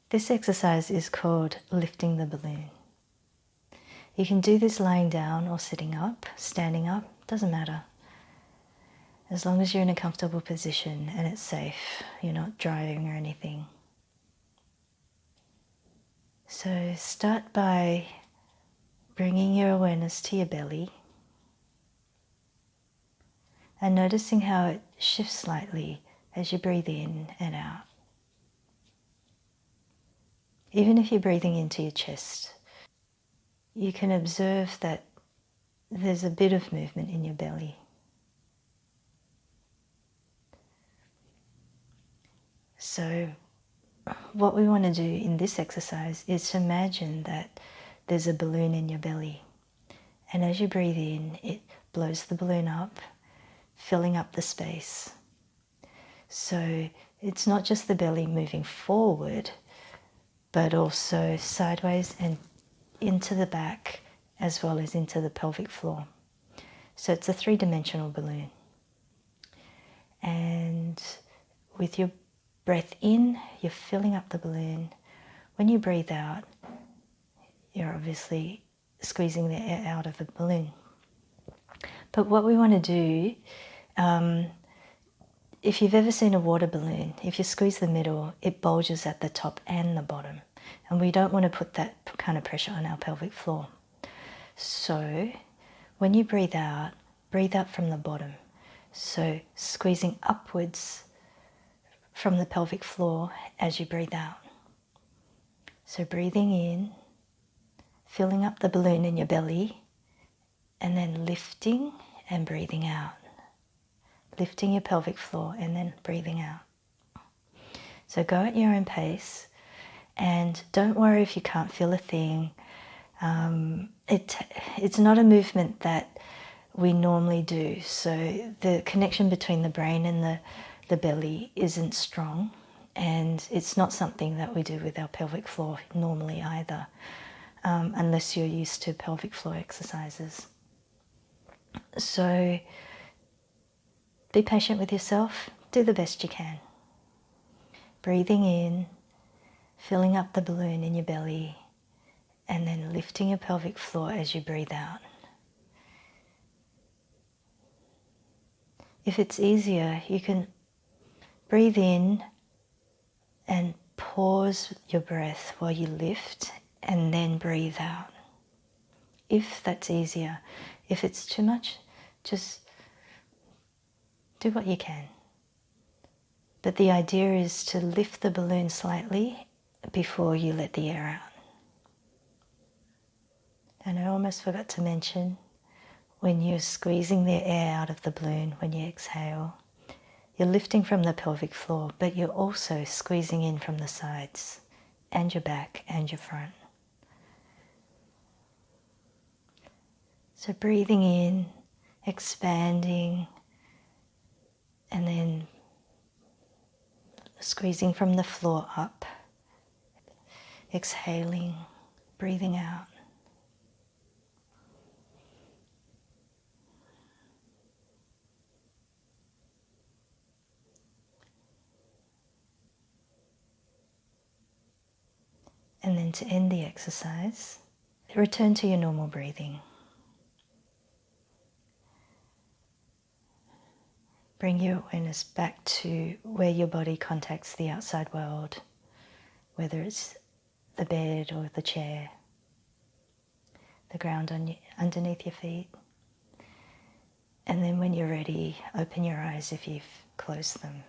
This exercise is called lifting the balloon. You can do this lying down or sitting up, standing up, doesn't matter. As long as you're in a comfortable position and it's safe, you're not driving or anything. So start by bringing your awareness to your belly and noticing how it shifts slightly as you breathe in and out. Even if you're breathing into your chest, you can observe that there's a bit of movement in your belly. So what we want to do in this exercise is to imagine that there's a balloon in your belly. And as you breathe in, it blows the balloon up, filling up the space. So it's not just the belly moving forward, but also sideways and into the back, as well as into the pelvic floor. So it's a three-dimensional balloon. And with your breath in, you're filling up the balloon. When you breathe out, you're obviously squeezing the air out of the balloon. But what we want to do, if you've ever seen a water balloon, if you squeeze the middle, it bulges at the top and the bottom. And we don't want to put that kind of pressure on our pelvic floor. So when you breathe out from the bottom. So squeezing upwards from the pelvic floor as you breathe out. So breathing in, filling up the balloon in your belly, and then lifting and breathing out. Lifting your pelvic floor and then breathing out. So go at your own pace and don't worry if you can't feel a thing. It's not a movement that we normally do. So the connection between the brain and the belly isn't strong, and it's not something that we do with our pelvic floor normally either, unless you're used to pelvic floor exercises. So be patient with yourself, do the best you can. Breathing in, filling up the balloon in your belly, and then lifting your pelvic floor as you breathe out. If it's easier, you can breathe in and pause your breath while you lift and then breathe out. If that's easier. If it's too much, just do what you can. But the idea is to lift the balloon slightly before you let the air out. And I almost forgot to mention, when you're squeezing the air out of the balloon, when you exhale, you're lifting from the pelvic floor, but you're also squeezing in from the sides and your back and your front. So breathing in, expanding, and then squeezing from the floor up, exhaling, breathing out. And then to end the exercise, return to your normal breathing. Bring your awareness back to where your body contacts the outside world, whether it's the bed or the chair, the ground underneath your feet. And then when you're ready, open your eyes if you've closed them.